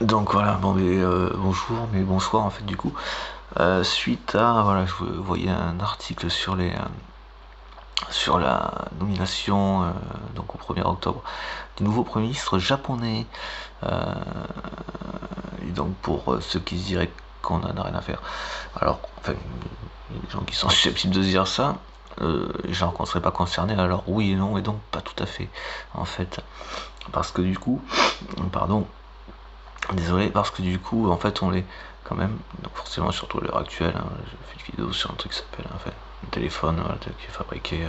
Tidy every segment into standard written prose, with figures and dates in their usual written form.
Donc voilà, bon, mais, bonjour, mais bonsoir en fait du coup. Suite à, voilà, je voyais un article sur la nomination, donc au 1er octobre, du nouveau Premier ministre japonais. Euh, et donc pour ceux qui se diraient qu'on n'en a rien à faire. Alors, enfin, il y a des gens qui sont susceptibles de se dire ça. Les gens qu'on ne serait pas concernés, alors oui et non, et donc pas tout à fait, en fait. Parce que du coup, pardon, désolé, parce que du coup, en fait, on l'est quand même, donc forcément, surtout à l'heure actuelle, hein, j'ai fait une vidéo sur un truc qui s'appelle, enfin, un téléphone, voilà, qui est fabriqué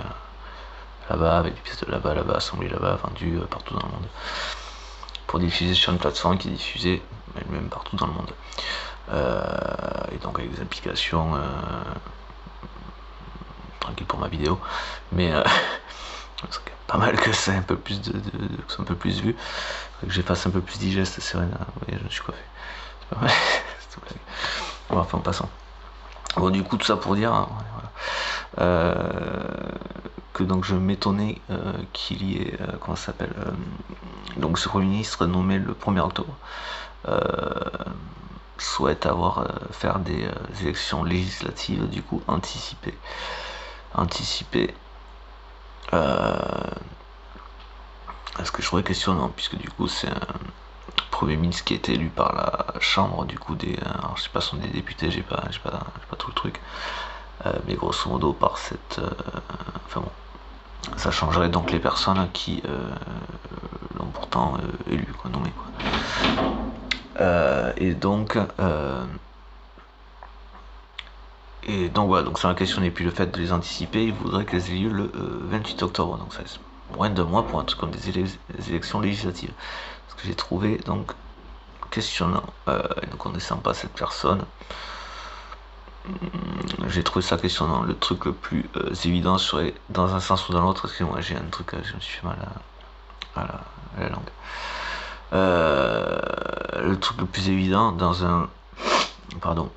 là-bas, avec des pièces de là-bas, assemblées là-bas, vendues partout dans le monde, pour diffuser sur une plateforme qui est diffusée elle-même partout dans le monde. Et donc avec des applications tranquille pour ma vidéo, mais c'est pas mal que c'est un peu plus que c'est un peu plus vu, que j'ai fasse un peu plus digeste, c'est vrai, vous voyez, je me suis coiffé. C'est pas mal. Bon, enfin, en passant. Bon, du coup, tout ça pour dire, hein, voilà, que donc je m'étonnais qu'il y ait, comment ça s'appelle, donc ce Premier ministre nommé le 1er octobre souhaite faire des élections législatives du coup anticipées. Ce que je trouvais questionnant, puisque du coup c'est un Premier ministre qui a été élu par la Chambre du coup des, alors je sais pas, sont des députés, j'ai pas tout le truc, mais grosso modo par cette, enfin bon, ça changerait donc les personnes qui l'ont pourtant élu, quoi, nommé, quoi. Et donc voilà, donc ça la question n'est plus le fait de les anticiper, il voudrait qu'elles aient lieu le 28 octobre, donc ça laisse moins de mois pour un truc comme des élections législatives. Ce que j'ai trouvé donc questionnant, ne connaissant pas cette personne, j'ai trouvé ça questionnant. Le truc le plus évident serait dans un sens ou dans l'autre, parce que moi j'ai un truc, je me suis fait mal à la langue. Le truc le plus évident dans un, pardon,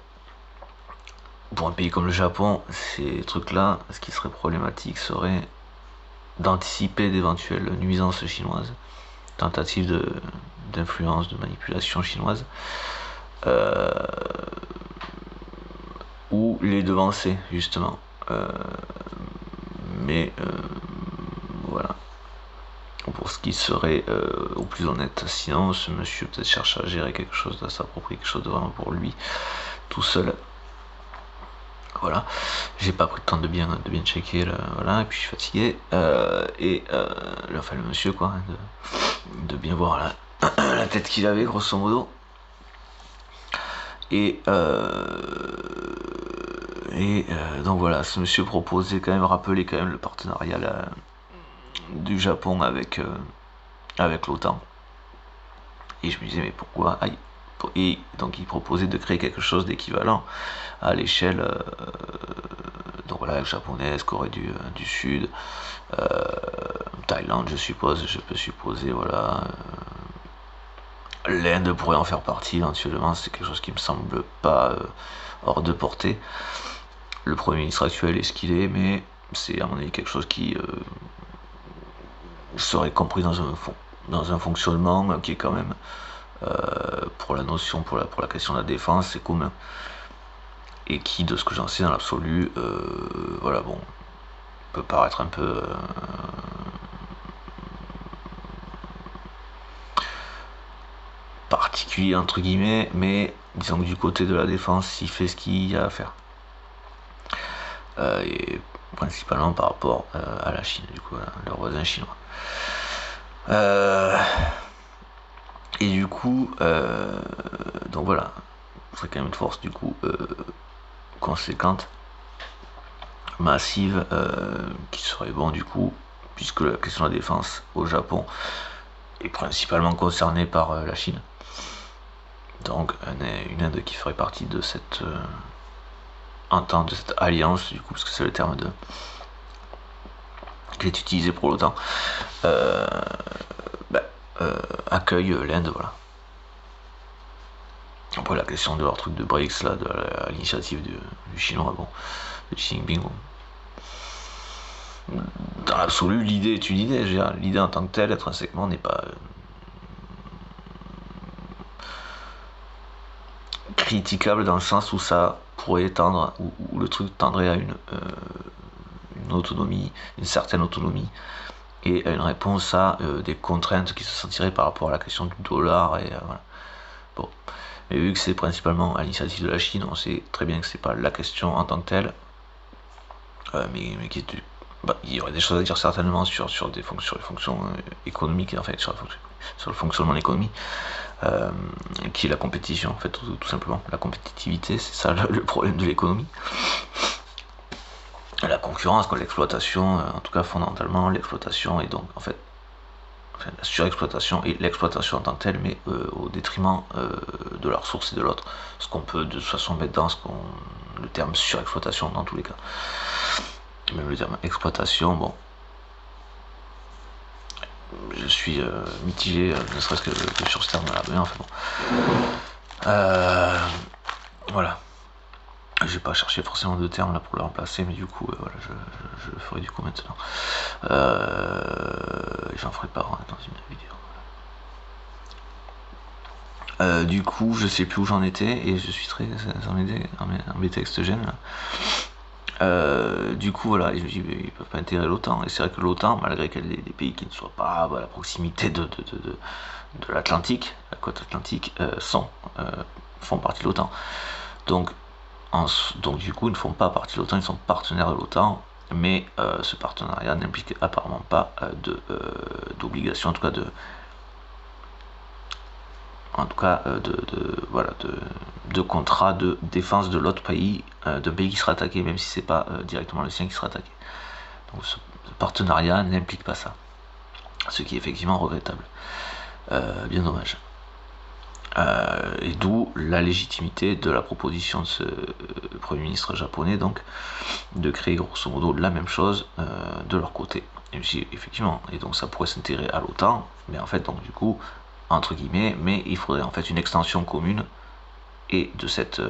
pour un pays comme le Japon, ces trucs-là, ce qui serait problématique serait d'anticiper d'éventuelles nuisances chinoises, tentatives d'influence, de manipulation chinoise, ou les devancer, justement. Mais voilà. Pour ce qui serait au plus honnête. Sinon, ce monsieur peut-être cherche à gérer quelque chose, à s'approprier quelque chose de vraiment pour lui, tout seul. Voilà, j'ai pas pris le temps de bien checker, voilà, et puis je suis fatigué, enfin le monsieur quoi, hein, de bien voir la tête qu'il avait grosso modo, et donc voilà, ce monsieur proposait quand même, rappeler quand même le partenariat du Japon avec l'OTAN, et je me disais mais pourquoi, et donc il proposait de créer quelque chose d'équivalent à l'échelle donc voilà, japonaise, Corée du Sud, Thaïlande, je peux supposer, voilà. L'Inde pourrait en faire partie éventuellement, c'est quelque chose qui me semble pas hors de portée. Le Premier ministre actuel est ce qu'il est, mais c'est à mon avis quelque chose qui serait compris dans un fonctionnement qui est quand même, pour la notion, pour la question de la défense, c'est commun. Et qui, de ce que j'en sais dans l'absolu, voilà, bon, peut paraître un peu particulier entre guillemets, mais disons que du côté de la défense, il fait ce qu'il y a à faire. Et principalement par rapport à la Chine, du coup, leur voisin chinois. Et du coup, donc voilà, ce serait quand même une force du coup conséquente, massive, qui serait bon du coup, puisque la question de la défense au Japon est principalement concernée par la Chine. Donc une Inde qui ferait partie de cette entente, de cette alliance, du coup, parce que c'est le terme qui est utilisé pour l'OTAN, accueille l'Inde, voilà. Après la question de leur truc de BRICS, là, à l'initiative du chinois, bon, de Xi Jinping, bon. Dans l'absolu, l'idée est une idée, l'idée en tant que telle, intrinsèquement, n'est pas critiquable dans le sens où ça pourrait tendre, où le truc tendrait à une autonomie, une certaine autonomie, et à une réponse à des contraintes qui se sentiraient par rapport à la question du dollar, et voilà. Bon. Mais vu que c'est principalement à l'initiative de la Chine, on sait très bien que c'est pas la question en tant que telle, mais il y aurait des choses à dire certainement sur les fonctions économiques, en fait, sur le fonctionnement de l'économie, qui est la compétition, en fait, tout simplement. La compétitivité, c'est ça le problème de l'économie. La concurrence, quoi, l'exploitation, en tout cas fondamentalement, l'exploitation, et donc, en fait, la surexploitation et l'exploitation en tant que telle, mais au détriment de la ressource et de l'autre. Ce qu'on peut de toute façon mettre dans le terme surexploitation dans tous les cas. Même le terme exploitation, bon, je suis mitigé, ne serait-ce que sur ce terme-là, mais enfin bon. Voilà. J'ai pas cherché forcément de terme là pour le remplacer, mais du coup, voilà, je le ferai du coup maintenant. J'en ferai pas dans une vidéo. Du coup, je sais plus où j'en étais et je suis très embêté avec ce gène là. Du coup, voilà, je me dis, ils peuvent pas intégrer l'OTAN. Et c'est vrai que l'OTAN, malgré qu'elle ait des pays qui ne soient pas à la proximité de l'Atlantique, la côte atlantique, font partie de l'OTAN. Donc du coup, ils ne font pas partie de l'OTAN, ils sont partenaires de l'OTAN, mais ce partenariat n'implique apparemment pas d'obligation, en tout cas de contrat de défense de l'autre pays, d'un pays qui sera attaqué, même si c'est pas directement le sien qui sera attaqué. Donc ce partenariat n'implique pas ça, ce qui est effectivement regrettable, bien dommage. Et d'où la légitimité de la proposition de ce Premier ministre japonais, donc de créer grosso modo la même chose de leur côté. Effectivement, et donc ça pourrait s'intégrer à l'OTAN, mais en fait, donc du coup, entre guillemets, mais il faudrait en fait une extension commune et de cette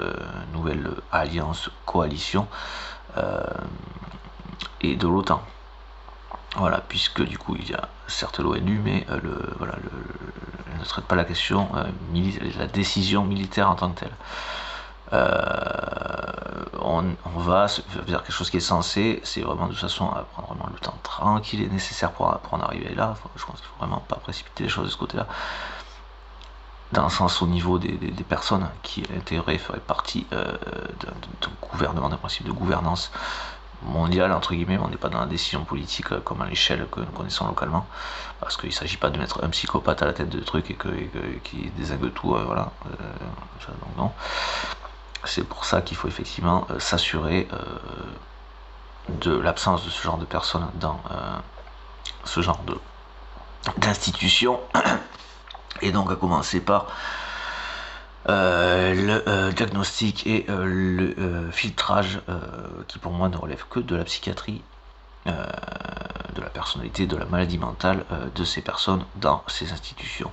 nouvelle alliance, coalition et de l'OTAN. Voilà, puisque du coup il y a certes l'ONU, mais elle ne traite pas la question, la décision militaire en tant que telle. On va vers quelque chose qui est censé, c'est vraiment de toute façon à prendre vraiment le temps tranquille et nécessaire pour en arriver là. Je pense qu'il faut vraiment pas précipiter les choses de ce côté-là. Dans le sens au niveau des personnes qui intégreraient, feraient partie d'un gouvernement, d'un principe de gouvernance mondiale, entre guillemets. On n'est pas dans la décision politique comme à l'échelle que nous connaissons localement, parce qu'il ne s'agit pas de mettre un psychopathe à la tête de trucs et qui désingue tout, voilà. Donc non. C'est pour ça qu'il faut effectivement s'assurer de l'absence de ce genre de personnes dans ce genre d'institution. Et donc à commencer par le diagnostic et le filtrage qui pour moi ne relève que de la psychiatrie, de la personnalité, de la maladie mentale de ces personnes dans ces institutions.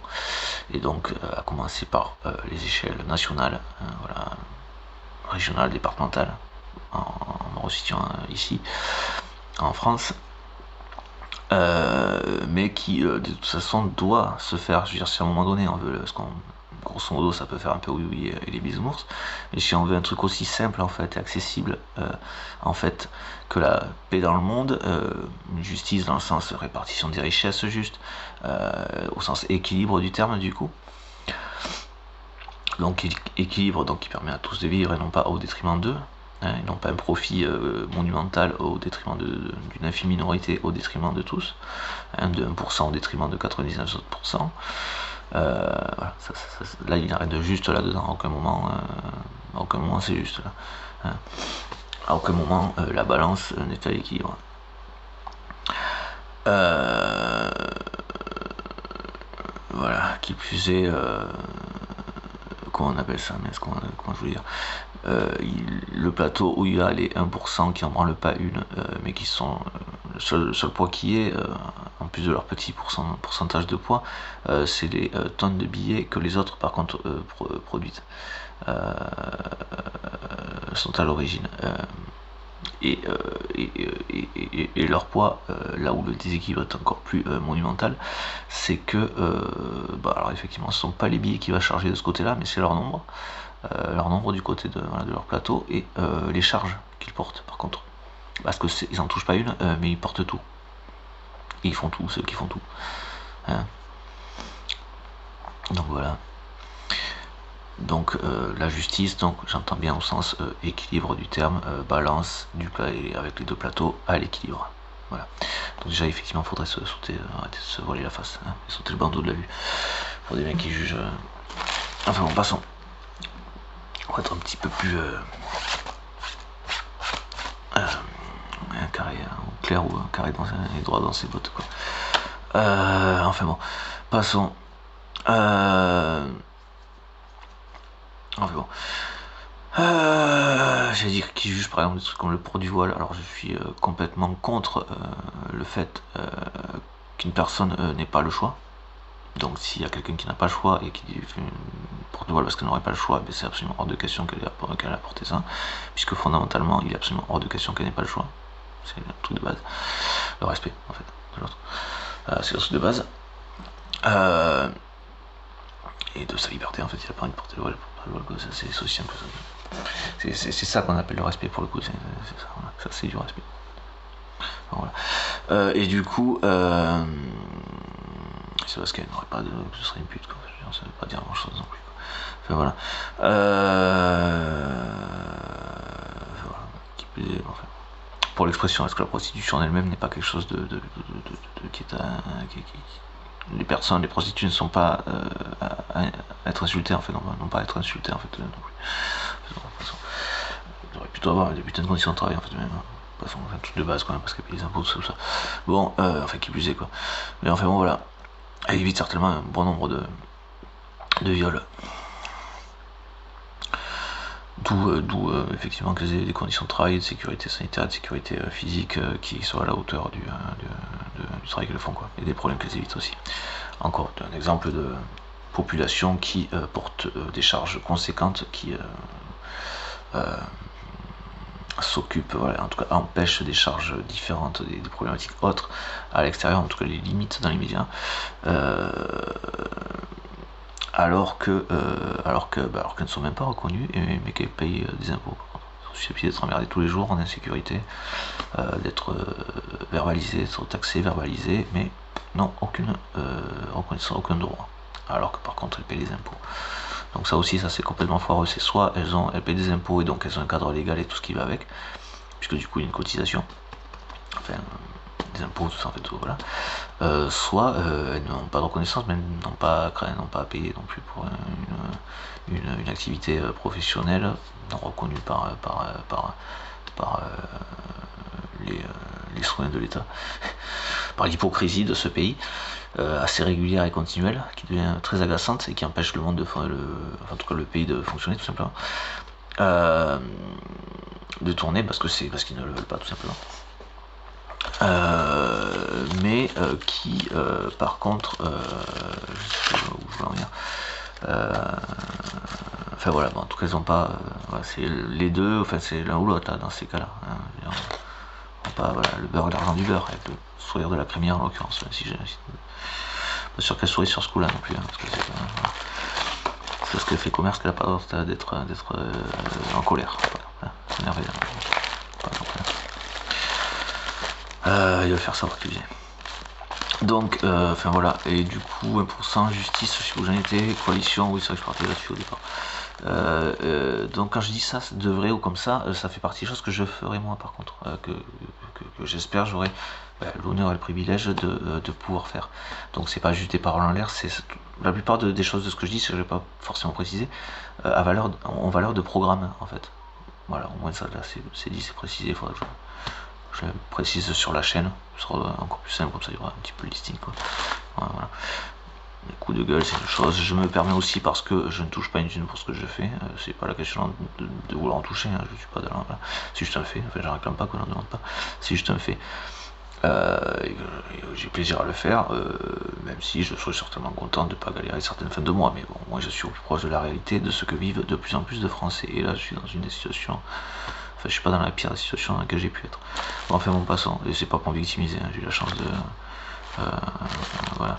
Et donc à commencer par les échelles nationales, voilà, régionales, départementales, en me resituant ici en France. Mais qui de toute façon doit se faire. Je veux dire, si à un moment donné on veut, parce qu'on grosso modo ça peut faire un peu oui oui et les bisounours, mais si on veut un truc aussi simple en fait et accessible en fait que la paix dans le monde, une justice dans le sens répartition des richesses juste, au sens équilibre du terme du coup, donc équilibre donc qui permet à tous de vivre et non pas au détriment d'eux, et non pas un profit monumental au détriment d'une infime minorité, au détriment de tous, de 1% au détriment de 99%. Voilà, là il n'y a rien de juste là-dedans, à aucun moment c'est juste là. À aucun moment la balance n'est à l'équilibre. Voilà, qui plus est, comment on appelle ça, mais comment je veux dire, le plateau où il y a les 1% qui en branlent pas une, mais qui sont le seul poids qui est, en plus de leur petit pourcentage de poids, c'est les tonnes de billets que les autres par contre produisent, sont à l'origine. et leur poids, là où le déséquilibre est encore plus monumental, c'est que, alors effectivement, ce ne sont pas les billets qui va charger de ce côté-là, mais c'est leur nombre du côté de leur plateau et les charges qu'ils portent, par contre. Parce que ils n'en touchent pas une, mais ils portent tout. Et ils font tout, ceux qui font tout. Hein. Donc voilà. Donc la justice, donc j'entends bien au sens équilibre du terme, balance du avec les deux plateaux à l'équilibre. Voilà. Donc déjà effectivement il faudrait se sauter, arrêter de se voiler la face, hein, et sauter le bandeau de la vue. Pour des mecs qui jugent. Enfin bon, passons. On va être un petit peu plus un carré clair ou un carré droit dans ses bottes quoi. Enfin bon, passons. Enfin bon. J'allais dire qui juge par exemple des trucs comme le port du voile. Alors je suis complètement contre le fait qu'une personne n'ait pas le choix. Donc s'il y a quelqu'un qui n'a pas le choix et qui fait une porte voile parce qu'elle n'aurait pas le choix, c'est absolument hors de question qu'elle ait apporté ça, puisque fondamentalement il est absolument hors de question qu'elle n'ait pas le choix. C'est le truc de base. Le respect en fait de l'autre. C'est le truc de base. Et de sa liberté en fait, il a pas envie de porter le voile. C'est aussi simple que ça. C'est ça qu'on appelle le respect pour le coup. C'est ça, voilà. Ça c'est du respect. Voilà. Et du coup, c'est parce qu'elle n'aurait pas de. Ce serait une pute quoi. Ça veut pas dire grand chose non plus. Quoi. Enfin voilà. Voilà. Enfin, pour l'expression, est-ce que la prostitution en elle-même n'est pas quelque chose qui est les personnes, les prostituées ne sont pas à être insultées en fait, non pas à être insultées en fait non plus. Il devrait plutôt avoir des putains de conditions de travail en fait même. De toute façon, enfin, tout de base quand même, parce qu'il y a les impôts, tout ça. Bon, enfin qui plus est quoi. Mais enfin bon voilà. Elle évite certainement un bon nombre de viols. D'où effectivement que les conditions de travail, de sécurité sanitaire, de sécurité physique qui soient à la hauteur du travail qu'elles font quoi. Et des problèmes qu'elles évitent aussi. Encore un exemple de population qui porte des charges conséquentes, qui s'occupe, voilà, en tout cas empêche des charges différentes, des problématiques autres à l'extérieur, en tout cas les limites dans les médias, alors qu'elles ne sont même pas reconnues, mais qu'elles payent des impôts. Il suffit d'être emmerdé tous les jours en insécurité, d'être verbalisé, d'être taxé, verbalisé, mais non, aucune reconnaissance, aucun droit. Alors que par contre elles payent les impôts. Donc ça aussi, ça c'est complètement foireux. C'est soit elles payent des impôts et donc elles ont un cadre légal et tout ce qui va avec, puisque du coup il y a une cotisation, enfin des impôts, tout ça en fait, tout, voilà. Soit elles n'ont pas de reconnaissance, mais n'ont pas à payer non plus pour une activité professionnelle non reconnue par les soins de l'État, par l'hypocrisie de ce pays, assez régulière et continuelle, qui devient très agaçante et qui empêche le monde de, en tout cas le pays de fonctionner tout simplement, de tourner parce qu'ils ne le veulent pas tout simplement. Mais qui par contre je sais pas où je veux en venir, enfin voilà, bon, en tout cas ils n'ont pas voilà, c'est les deux, enfin c'est l'un ou l'autre là dans ces cas là, hein, pas voilà, le beurre et l'argent du beurre, avec le sourire de la crémière en l'occurrence, si pas sûr qu'elle sourit sur ce coup là non plus, hein, parce que c'est parce qu'elle fait commerce qu'elle n'a pas le droit d'être en colère, voilà, énervé, il va faire savoir qu'il vient. Donc, enfin voilà, et du coup, 1% justice, je sais pas où j'en étais, coalition, oui c'est vrai que je partais là-dessus au départ. Donc quand je dis ça, de vrai ou comme ça fait partie des choses que je ferai moi par contre, que j'espère j'aurai l'honneur et le privilège de pouvoir faire. Donc c'est pas juste des paroles en l'air, c'est la plupart des choses de ce que je dis, je ne vais pas forcément préciser, en valeur de programme en fait. Voilà, au moins ça là c'est dit, c'est précisé, il faudrait que je le précise sur la chaîne, ce sera encore plus simple, comme ça il y aura un petit peu le listing quoi. Voilà. Les coups de gueule c'est une chose, je me permets aussi parce que je ne touche pas une thune pour ce que je fais, c'est pas la question de vouloir en toucher, hein, je suis pas de là, c'est juste un fait, enfin j'en réclame pas qu'on n'en demande pas, c'est juste un fait. J'ai plaisir à le faire, même si je serais certainement content de ne pas galérer certaines fins de mois, mais bon, moi je suis au plus proche de la réalité, de ce que vivent de plus en plus de Français, et là je suis dans une situation, enfin je suis pas dans la pire situation dans laquelle j'ai pu être. Bon, enfin bon, passons, et c'est pas pour me victimiser, hein, j'ai eu la chance de... voilà.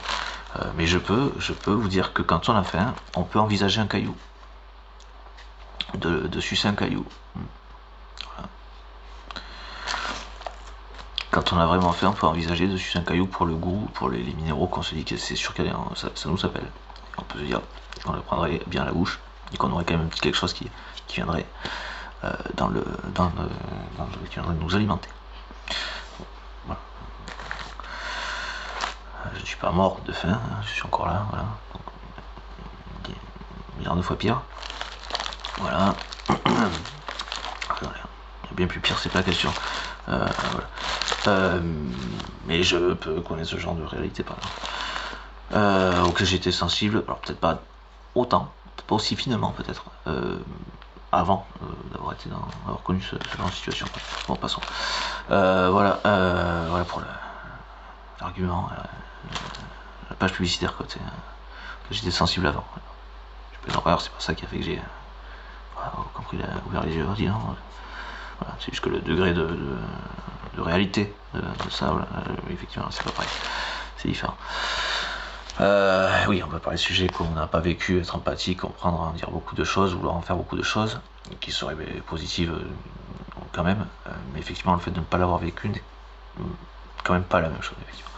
Mais je peux vous dire que quand on a faim, on peut envisager un caillou, de sucer un caillou. Voilà. Quand on a vraiment faim, on peut envisager de sucer un caillou pour le goût, pour les minéraux, qu'on se dit que c'est sûr que ça nous appelle. On peut se dire qu'on le prendrait bien à la bouche et qu'on aurait quand même quelque chose qui viendrait qui viendrait nous alimenter. Voilà. Je ne suis pas mort de faim, hein, je suis encore là, voilà. Milliard de fois pire. Voilà. Il y a bien plus pire, c'est pas la question. Voilà. Mais je peux connaître ce genre de réalité, par exemple. Auquel j'étais sensible, alors peut-être pas autant, pas aussi finement peut-être, avant d'avoir connu ce genre de situation. Bon, passons. Voilà pour l'argument, la page publicitaire que j'étais sensible avant. J'ai pas une horreur, c'est pas ça qui a fait que j'ai compris, ouvert les yeux, dit non. Voilà, c'est juste que le degré de réalité de ça, voilà, effectivement, c'est pas pareil, c'est différent. Oui, on peut parler de sujets qu'on n'a pas vécu, être empathique, comprendre, en dire beaucoup de choses, vouloir en faire beaucoup de choses, qui seraient positives quand même, mais effectivement, le fait de ne pas l'avoir vécu n'est quand même pas la même chose, effectivement.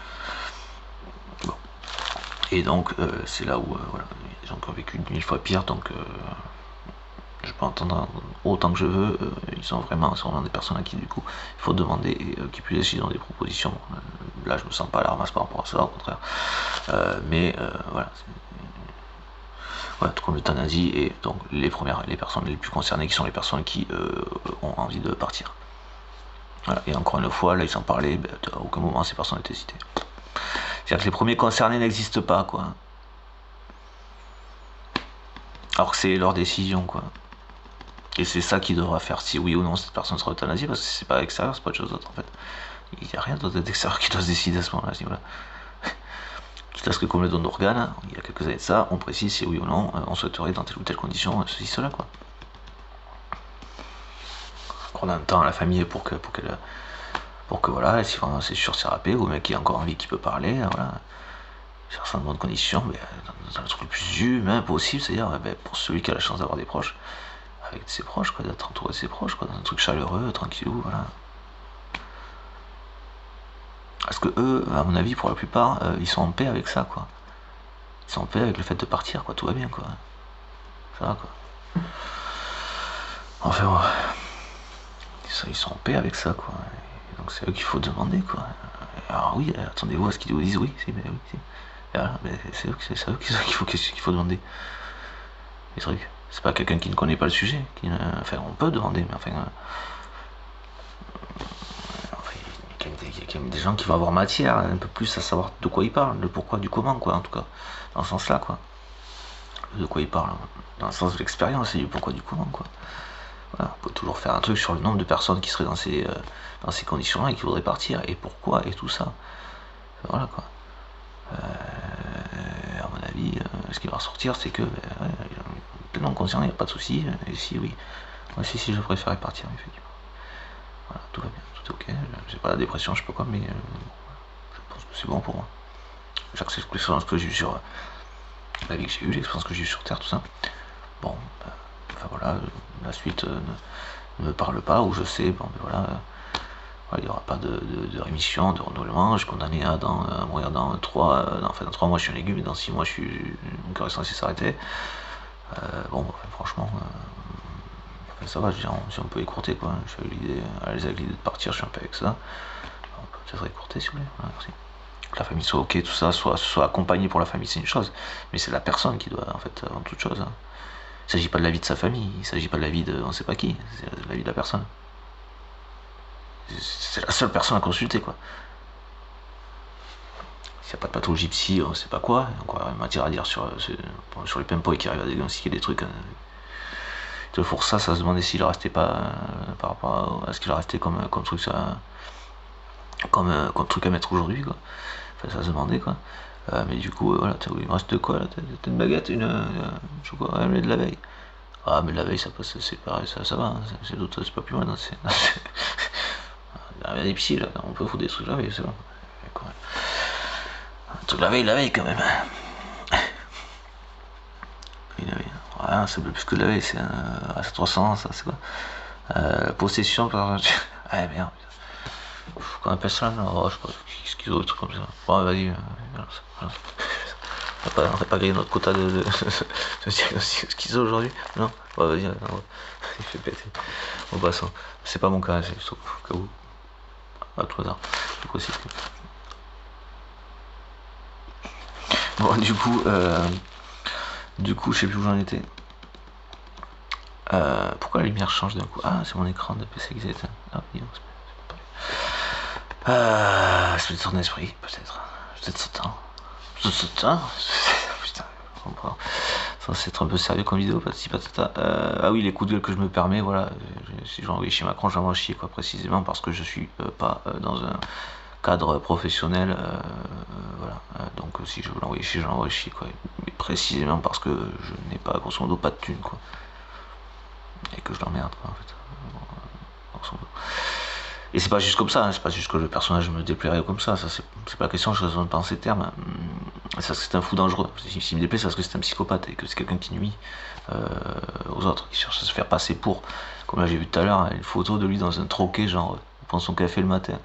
Bon. Et donc, c'est là où, voilà, les gens qui ont vécu 1000 fois pire, donc je peux entendre autant que je veux, ils sont vraiment des personnes à qui du coup il faut demander et qui plus est s'ils ont des propositions. Là je me sens pas à la ramasse par rapport à ça, au contraire. Mais voilà. Voilà, tout comme l'euthanasie et donc les personnes les plus concernées qui sont les personnes qui ont envie de partir. Voilà. Et encore une fois, là ils s'en parlaient, à aucun moment ces personnes étaient citées. C'est-à-dire que les premiers concernés n'existent pas, quoi. Alors que c'est leur décision, quoi. Et c'est ça qui devra faire si oui ou non cette personne sera euthanasiée, parce que c'est pas extérieur, c'est pas autre chose d'autre en fait. Il n'y a rien d'autre d'extérieur qui doit se décider à ce moment-là. Voilà. Quitte à ce que comme le don d'organes, il y a quelques années de ça, on précise si oui ou non on souhaiterait dans telle ou telle condition ceci, cela quoi. Qu'on a un temps à la famille pour que voilà, si vraiment c'est sûr c'est râpé, ou le mec qui a encore envie qui peut parler, voilà. Cherche dans de bonnes conditions, mais dans le truc le plus humain possible, c'est-à-dire pour celui qui a la chance d'avoir des proches, avec ses proches, quoi, d'être entouré de ses proches, quoi, dans un truc chaleureux, tranquillou, voilà. Parce que eux, à mon avis, pour la plupart, ils sont en paix avec ça, quoi. Ils sont en paix avec le fait de partir, quoi, tout va bien, quoi. Ça va, quoi. Enfin, ouais. Ils sont en paix avec ça, quoi. Et donc c'est eux qu'il faut demander, quoi. Alors oui, attendez-vous à ce qu'ils vous disent oui, c'est, mais oui, c'est. Voilà, mais c'est eux qu'il faut demander. Les trucs. C'est pas quelqu'un qui ne connaît pas le sujet. Enfin, on peut demander, mais enfin. Il y a quand même des gens qui vont avoir matière, un peu plus à savoir de quoi ils parlent, le pourquoi, du comment, quoi, en tout cas. Dans ce sens-là, quoi. De quoi ils parlent. Dans le sens de l'expérience et du pourquoi, du comment, quoi. Voilà, on peut toujours faire un truc sur le nombre de personnes qui seraient dans ces conditions-là et qui voudraient partir, et pourquoi, et tout ça. Voilà, quoi. À mon avis, ce qui va ressortir, c'est que pleinement concernés, il n'y a pas de souci. Et si oui, moi si je préférerais partir, effectivement. Voilà, tout va bien, tout est ok. J'ai pas la dépression, je sais pas quoi, mais je pense que c'est bon pour moi. J'accepte l'expérience que j'ai eue sur la vie que j'ai eue, l'expérience que j'ai eue sur Terre, tout ça. Bon, enfin voilà, la suite ne me parle pas, ou je sais, bon, ben voilà. Il n'y aura pas de rémission, de renouvellement. Je suis condamné à mourir dans 3 mois, je suis un légume, et dans 6 mois, mon cœur est censé s'arrêter. Bon, franchement, ça va, je veux dire, si on peut écourter, quoi. Je suis avec l'idée de partir, je suis un peu avec ça. On peut peut-être écourter, si vous voulez. Voilà, merci. Que la famille soit ok, tout ça, soit accompagné pour la famille, c'est une chose. Mais c'est la personne qui doit, en fait, avant toute chose. Hein. Il ne s'agit pas de la vie de sa famille, il ne s'agit pas de la vie de on sait pas qui, c'est la vie de la personne. C'est la seule personne à consulter, quoi. S'il n'y a pas de pathologie psy, on sait pas quoi, il y a encore matière à dire sur les pimpoys qui arrivent à diagnostiquer des trucs. Pour ça se demandait s'il leur restait pas, par rapport à ce qu'il leur restait comme truc comme truc à mettre aujourd'hui, quoi. Enfin, ça se demandait, quoi. Mais du coup, voilà, il me reste de quoi là? T'as une baguette, je sais quoi, ouais, mais de la veille. Ah, mais de la veille, ça passe, c'est pareil, ça va, hein, c'est d'autres, c'est pas plus mal, hein, il y a des psys là, on peut foutre des trucs la veille, c'est bon. Un truc la veille quand même. Ouais, c'est plus que de la veille, c'est à 300, ça, c'est quoi? Possession par. Ah merde, qu'on appelle ça là? Oh, je sais pas, schizo, des trucs comme ça. Bon, vas-y, voilà. On n'a pas gagné notre quota de schizo aujourd'hui? Non? Ouais, vas-y, il fait péter. Au bassin. C'est pas mon cas, c'est juste au cas où. À tout hasard. Du coup, c'est. Bon, du coup, je sais plus où j'en étais. Pourquoi la lumière change d'un coup? Ah, c'est mon écran de PC qui s'éteint. Ah, oui, c'est peut-être son esprit, peut-être. Peut-être ce temps. Putain, censé être un peu sérieux comme vidéo, patati patata. Ah oui, les coups de gueule que je me permets, voilà. Si j'ai envoyé chez Macron, je vais m'en chier, quoi, précisément parce que je suis pas dans un cadre professionnel, voilà. Donc si je veux l'envoyer chier, je l'envoie chier, quoi. Mais précisément parce que je n'ai pas, grosso modo, pas de thunes, quoi. Et que je l'emmerde, quoi, en fait. Grosso modo. Et c'est pas juste comme ça, hein, c'est pas juste que le personnage me déplairait comme ça c'est pas la question, je raisonne pas en ces termes. C'est c'est un fou dangereux. S'il me déplaît, c'est parce que c'est un psychopathe et que c'est quelqu'un qui nuit aux autres, qui cherche à se faire passer pour. Comme là j'ai vu tout à l'heure, une photo de lui dans un troquet, genre, il prend son café le matin.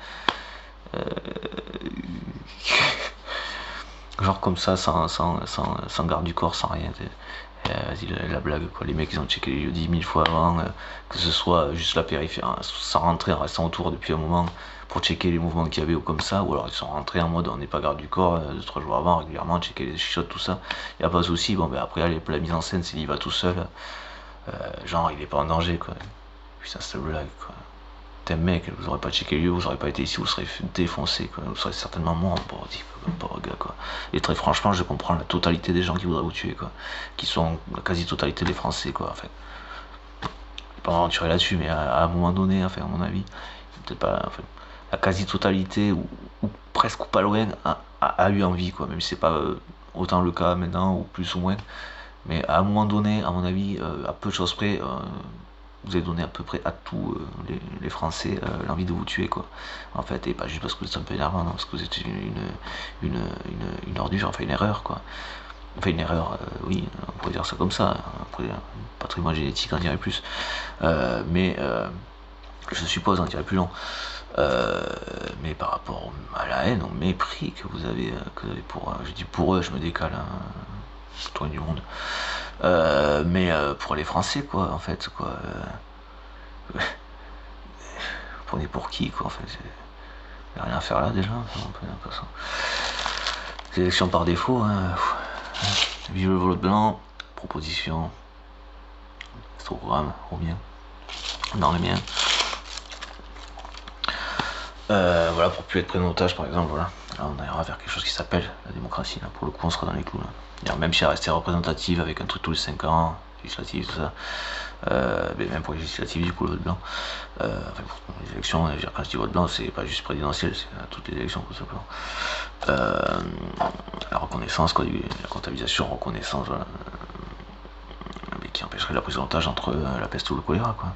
Genre comme ça, sans garde du corps, sans rien. Vas-y, la blague, quoi. Les mecs, ils ont checké les lieux 10 000 fois avant, que ce soit juste la périphérie, sans rentrer, en restant autour depuis un moment pour checker les mouvements qu'il y avait ou comme ça, ou alors ils sont rentrés en mode on n'est pas garde du corps, 2-3 jours avant, régulièrement, checker les chuchotes, tout ça. Il n'y a pas de souci. Bon, ben après, allez, la mise en scène, c'est il va tout seul, genre, il est pas en danger, quoi. Putain, c'est une blague, quoi. T'es mec, vous aurez pas checké le lieu, vous aurez pas été ici, vous serez défoncé, quoi. Vous serez certainement mort, pauvre gars, quoi. Et très franchement, je comprends la totalité des gens qui voudraient vous tuer, quoi. Qui sont la quasi-totalité des Français, quoi, en fait. Pas m'aventurer là-dessus, mais à un moment donné, enfin, à mon avis, peut-être pas, enfin, la quasi-totalité, ou presque ou pas loin, a eu envie, quoi. Même si c'est pas autant le cas maintenant, ou plus ou moins. Mais à un moment donné, à mon avis, à peu de choses près, vous avez donné à peu près à tous les Français l'envie de vous tuer, quoi. En fait, et pas juste parce que vous êtes un peu énervant, non, parce que vous êtes une ordure, enfin une erreur, quoi. Enfin une erreur, oui, on pourrait dire ça comme ça, après, patrimoine génétique en dirait plus. Mais je suppose en dirait plus long. Mais par rapport à la haine, au mépris que vous avez pour, je dis pour eux, je me décale, hein, citoyen du monde. Mais pour les Français, quoi, en fait, quoi. Vous prenez pour qui, quoi, en fait. Il n'y a rien à faire là, déjà, on peut l'impression. Sélection par défaut, hein. Vive le vote blanc, proposition, programme, au bien, dans les miens. Voilà, pour plus être pris en otage, par exemple, voilà. Là, on ira vers quelque chose qui s'appelle la démocratie, là. Pour le coup, on sera dans les clous, là. Même si elle restait représentative avec un truc tous les 5 ans, législative, tout ça. Mais même pour les législatives, du coup, le vote blanc. Enfin, pour les élections, quand je dis vote blanc, c'est pas juste présidentiel, c'est à toutes les élections, tout simplement. La reconnaissance, quoi, la comptabilisation, reconnaissance, voilà. Mais qui empêcherait la prise en otage entre la peste ou le choléra, quoi.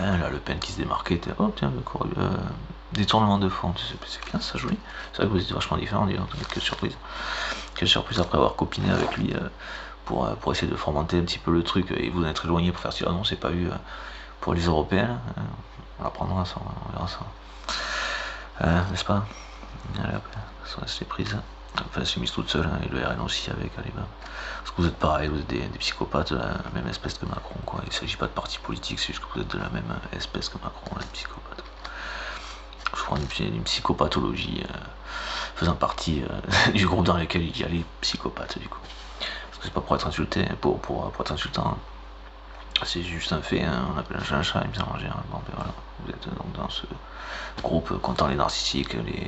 Là, Le Pen qui se démarquait, oh tiens, détournement de fonds, c'est bien ça, joli. C'est vrai que vous êtes vachement différents, disons, quelle surprise. Quelle surprise après avoir copiné avec lui pour essayer de fomenter un petit peu le truc et vous en être éloigné pour faire si, ah non, c'est pas eu pour les Européens. On apprendra ça, on verra ça. N'est-ce pas? Allez, après, ça c'est prise. Enfin, elle s'est mise toute seule, hein, et le RN aussi avec, allez, bah. Parce que vous êtes pareil, vous êtes des psychopathes de la même espèce que Macron, quoi. Il s'agit pas de parti politique, c'est juste que vous êtes de la même espèce que Macron, les psychopathes. Je crois d'une psychopathologie faisant partie du groupe dans lequel il y a les psychopathes, du coup. Parce que c'est pas pour être insulté, pour être insultant. C'est juste un fait, hein, on appelle un chat un chat, il me semble. Bon, ben voilà, vous êtes donc dans ce groupe comptant les narcissiques, les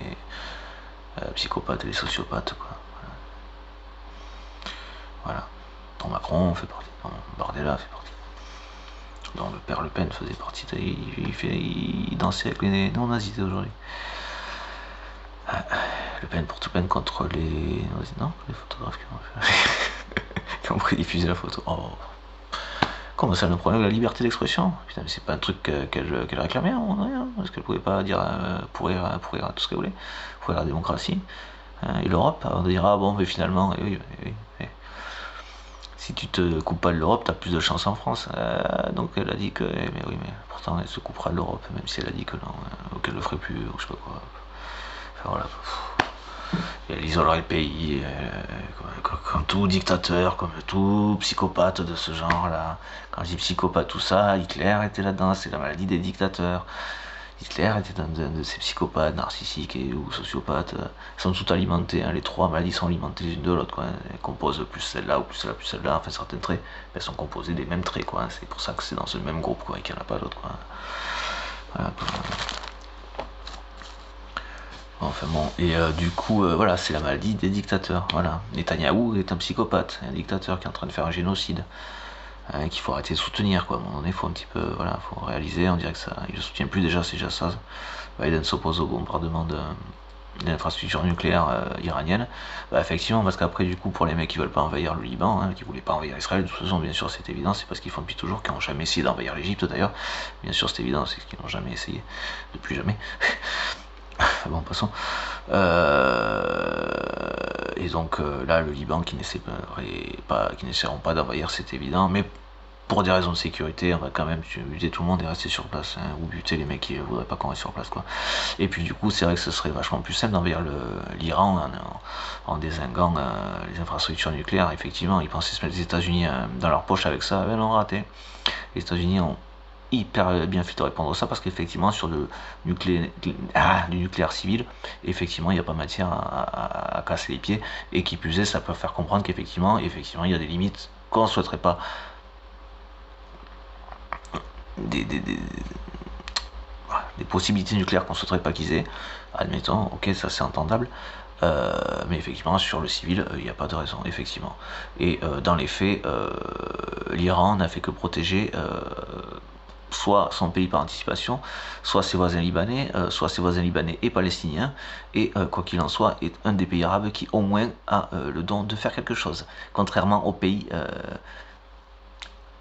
psychopathes et les sociopathes, quoi. Voilà. Dans Macron fait partie, dans Bardella fait partie. Dans le père Le Pen faisait partie, il dansait avec les non-nazis aujourd'hui. Le Pen porte plainte contre les... Non, les photographes qui ont pris diffusé la photo. Oh. Comment ça, le problème de la liberté d'expression? Putain, mais c'est pas un truc qu'elle réclamait, hein, parce qu'elle pouvait pas dire pourrir tout ce qu'elle voulait, pourrir la démocratie. Et l'Europe, avant de dire ah bon, mais finalement, oui, si tu te coupes pas de l'Europe, t'as plus de chance en France. Donc elle a dit que, mais oui, mais pourtant elle se coupera de l'Europe, même si elle a dit que non, qu'elle le ferait plus, ou je sais pas quoi. Enfin voilà. Et elle isolerait le pays, comme tout dictateur, comme tout psychopathe de ce genre-là. Quand je dis psychopathe, tout ça, Hitler était là-dedans, c'est la maladie des dictateurs. Hitler était un de ces psychopathes narcissiques ou sociopathes. Ils sont tous alimentés, hein, les trois maladies sont alimentées l'une de l'autre. Elles composent plus celle-là ou plus celle-là, plus celle-là. Enfin, certains traits, elles sont composées des mêmes traits. C'est pour ça que c'est dans ce même groupe et qu'il n'y en a pas d'autres. Voilà. Enfin bon, et du coup, voilà, c'est la maladie des dictateurs. Voilà. Netanyahou est un psychopathe, un dictateur qui est en train de faire un génocide. Qu'il faut arrêter de soutenir, quoi. À un moment donné, faut un petit peu, voilà, faut réaliser, on dirait que ça, il le soutient plus déjà, c'est déjà ça. Biden s'oppose au bombardement de l'infrastructure nucléaire iranienne. Bah, effectivement, parce qu'après, du coup, pour les mecs qui veulent pas envahir le Liban, hein, qui voulaient pas envahir Israël, de toute façon, bien sûr, c'est évident, c'est parce qu'ils font depuis toujours, qu'ils n'ont jamais essayé d'envahir l'Égypte d'ailleurs. Bien sûr, c'est évident, c'est ce qu'ils n'ont jamais essayé, depuis jamais. Bon, passons. Et donc là, le Liban qui n'essaieront pas d'envahir, c'est évident, mais pour des raisons de sécurité, on va quand même buter tout le monde et rester sur place, hein, ou buter les mecs qui ne voudraient pas qu'on reste sur place, quoi. Et puis du coup, c'est vrai que ce serait vachement plus simple d'envahir l'Iran en dézinguant les infrastructures nucléaires. Effectivement, ils pensaient se mettre les États-Unis dans leur poche avec ça, ben non, raté. Les États-Unis ont hyper bien fait de répondre à ça parce qu'effectivement sur du nucléaire civil, effectivement il n'y a pas matière à casser les pieds, et qui plus est ça peut faire comprendre qu'effectivement il y a des limites qu'on ne souhaiterait pas, des possibilités nucléaires qu'on ne souhaiterait pas qu'ils aient, admettons, ok, ça c'est entendable. Mais effectivement sur le civil il n'y a pas de raison, effectivement. Et dans les faits, l'Iran n'a fait que protéger soit son pays par anticipation, soit ses voisins libanais, et palestiniens, et quoi qu'il en soit, est un des pays arabes qui au moins a le don de faire quelque chose, contrairement aux pays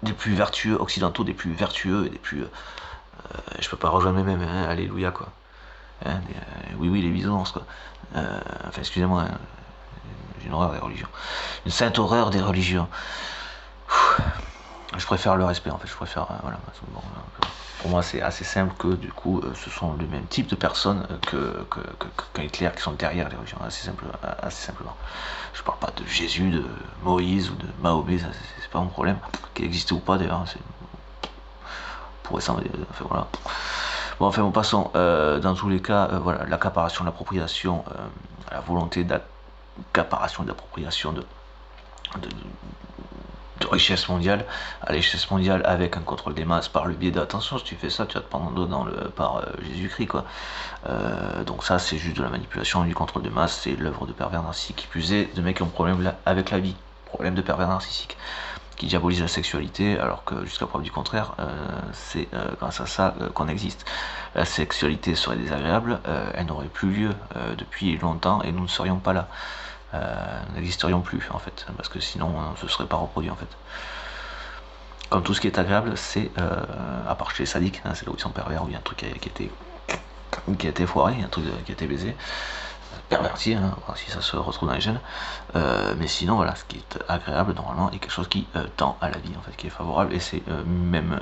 des plus vertueux occidentaux, des plus vertueux et des plus... je peux pas rejoindre mes mêmes, hein, alléluia quoi. Hein, oui, les bisounours quoi. Enfin, excusez-moi, hein, j'ai une horreur des religions. Une sainte horreur des religions. Je préfère le respect en fait, je préfère, voilà, bon, pour moi c'est assez simple que du coup ce sont le même type de personnes qu'un Hitler qui sont derrière les religions, assez simplement. Je parle pas de Jésus, de Moïse ou de Mahomet, ça c'est pas mon problème, qu'il existait ou pas d'ailleurs, pourrait s'en enfin voilà. Bon, enfin bon, passons. Dans tous les cas, voilà, l'accaparation, l'appropriation, la volonté d'accaparation, d'appropriation de richesse mondiale, à l'échelle mondiale, avec un contrôle des masses par le biais d'attention, si tu fais ça, tu vas te prendre dans par Jésus-Christ, quoi. Donc ça, c'est juste de la manipulation, du contrôle de masse, c'est l'œuvre de pervers narcissiques, qui plus est, de mecs qui ont problème avec la vie, problème de pervers narcissique, qui diabolise la sexualité, alors que jusqu'à preuve du contraire, c'est grâce à ça qu'on existe. La sexualité serait désagréable, elle n'aurait plus lieu depuis longtemps, et nous ne serions pas là. Nous n'existerions plus en fait, parce que sinon on ne se serait pas reproduit en fait. Comme tout ce qui est agréable, c'est, à part chez les sadiques, hein, c'est là où ils sont pervers, où il y a un truc qui a été foiré, un truc qui a été baisé, perverti, hein, voir si ça se retrouve dans les gènes. Mais sinon voilà, ce qui est agréable normalement est quelque chose qui tend à la vie en fait, qui est favorable, et c'est même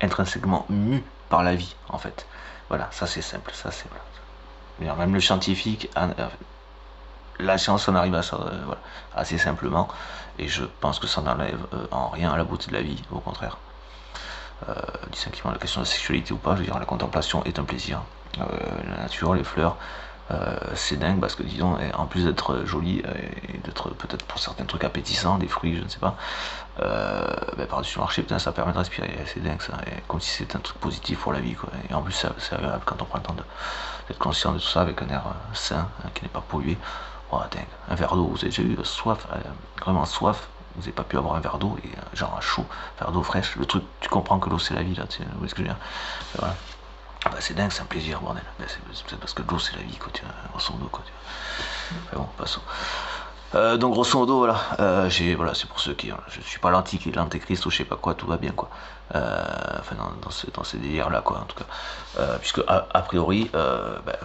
intrinsèquement mu par la vie en fait. Voilà, ça c'est simple, ça c'est voilà. Même le scientifique, la science en arrive à ça, voilà, assez simplement, et je pense que ça n'enlève en rien à la beauté de la vie, au contraire. Distinctement la question de la sexualité ou pas, je veux dire, la contemplation est un plaisir. La nature, les fleurs, c'est dingue parce que disons, en plus d'être joli et d'être peut-être pour certains trucs appétissants, des fruits, je ne sais pas, par-dessus le marché, putain, ça permet de respirer, c'est dingue ça, et comme si c'était un truc positif pour la vie, quoi. Et en plus c'est agréable quand on prend le temps d'être conscient de tout ça avec un air sain, hein, qui n'est pas pollué. Oh, dingue, un verre d'eau, vous avez déjà eu soif, vraiment soif, vous n'avez pas pu avoir un verre d'eau, et genre un chaud, un verre d'eau fraîche, le truc, tu comprends que l'eau c'est la vie là, tu sais ce que je veux dire, voilà. Bah, c'est dingue, c'est un plaisir, bordel. Bah, c'est peut-être parce que l'eau c'est la vie, quoi, tu vois, grosso modo, quoi, tu vois. Enfin bon, passons. Donc grosso modo, voilà, voilà, c'est pour ceux qui, voilà, je suis pas l'antéchrist ou je sais pas quoi, tout va bien, quoi. Enfin dans ces délires là, quoi, en tout cas, puisque a priori,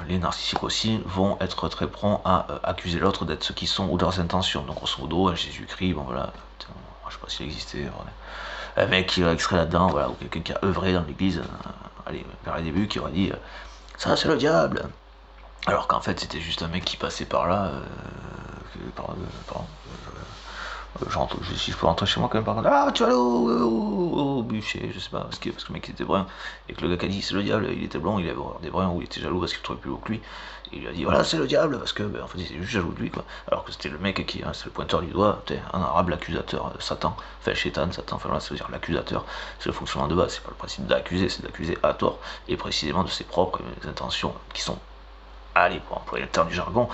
les narcissiques aussi vont être très prompts à accuser l'autre d'être ce qu'ils sont ou de leurs intentions. Donc grosso modo, Jésus-Christ, bon voilà, putain, je sais pas s'il existait, voilà. Un mec qui serait là-dedans, voilà, ou quelqu'un qui a œuvré dans l'église, allez, vers les débuts, qui aurait dit, ça c'est le diable. Alors qu'en fait c'était juste un mec qui passait par là, pardon, si je peux rentrer chez moi quand même par contre, ah tu vas aller au bûcher, je sais pas, parce que le mec était brun, et que le gars qui a dit c'est le diable, il était blond, il avait des bruns, ou il était jaloux parce qu'il trouvait plus haut que lui, et il lui a dit voilà c'est le diable, parce que en fait il était juste jaloux de lui, quoi, alors que c'était le mec qui, c'est le pointeur du doigt, en arabe l'accusateur, Satan, enfin Shaitan, Satan, enfin voilà, ça veut dire l'accusateur, c'est le fonctionnement de base, c'est pas le principe d'accuser, c'est d'accuser à tort, et précisément de ses propres intentions, qui sont, allez, pour employer le terme du jargon,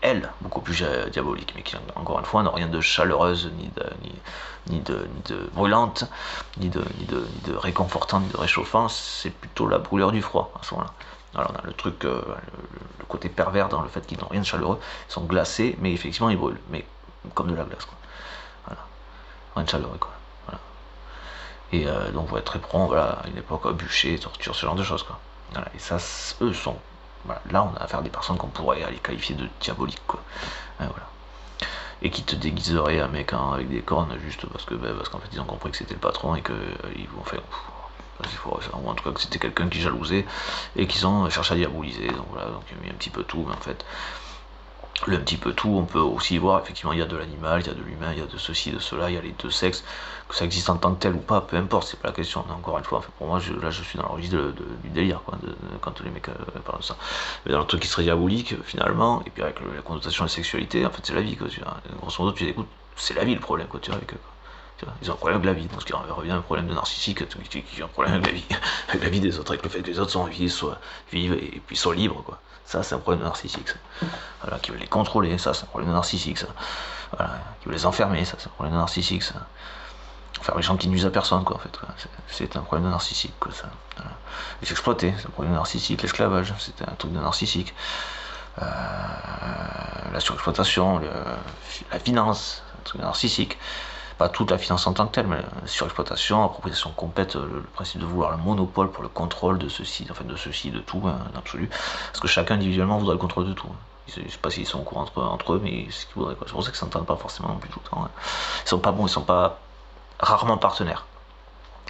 elle, beaucoup plus diabolique, mais qui, encore une fois, n'a rien de chaleureuse, ni de brûlante, ni de réconfortant, ni de réchauffant, c'est plutôt la brûleur du froid, à ce moment-là. Alors on a le truc, le côté pervers dans le fait qu'ils n'ont rien de chaleureux, ils sont glacés, mais effectivement ils brûlent, mais comme de la glace, quoi. Voilà. Rien de chaleureux, quoi. Voilà. Et donc, on va être très prompt, voilà, à une époque, bûcher, torture, ce genre de choses, quoi. Voilà. Et ça, eux sont, voilà, là on a affaire à des personnes qu'on pourrait aller qualifier de diaboliques, quoi. Voilà. Et qui te déguiseraient un mec avec des cornes juste parce qu'en fait ils ont compris que c'était le patron et que ils vont faire, ou en tout cas que c'était quelqu'un qui jalousait et qu'ils ont cherché à diaboliser. Donc voilà, donc il y a mis un petit peu tout, mais en fait le petit peu tout, on peut aussi voir, effectivement, il y a de l'animal, il y a de l'humain, il y a de ceci, de cela, il y a les deux sexes, que ça existe en tant que tel ou pas, peu importe, c'est pas la question. Encore une fois, enfin, pour moi, là, je suis dans le registre du délire, quoi, quand les mecs parlent de ça. Mais dans le truc qui serait diabolique, finalement, et puis avec la connotation de la sexualité, en fait, c'est la vie, quoi, tu vois. Grosso modo, tu les écoutes, c'est la vie le problème, quoi, tu vois, avec eux, quoi. Tu vois, ils ont un problème avec la vie, donc il revient un problème de narcissique, qui ont un problème avec la vie, avec la vie des autres, avec le fait que les autres sont en vie, vivent et puis sont libres, quoi. Ça, c'est un problème narcissique, ça. Voilà, qui veut les contrôler, ça, c'est un problème narcissique, ça. Voilà, qui veut les enfermer, ça, c'est un problème narcissique, ça. Faire les gens qui nuisent à personne, quoi, en fait. C'est un problème narcissique, quoi, ça. Voilà. Les exploiter, c'est un problème narcissique. L'esclavage, c'était un truc de narcissique. La surexploitation, la finance, c'est un truc narcissique. Pas toute la finance en tant que telle, mais la surexploitation, appropriation complète, le principe de vouloir le monopole pour le contrôle de ceci, enfin de ceci, de tout, hein, d'absolu. Parce que chacun individuellement voudrait le contrôle de tout. Je sais pas s'ils sont au courant entre eux, mais c'est ce qu'ils voudraient, quoi. C'est pour ça qu'ils s'entendent pas forcément non plus tout le temps. Hein. Ils sont pas bons, ils sont pas rarement partenaires.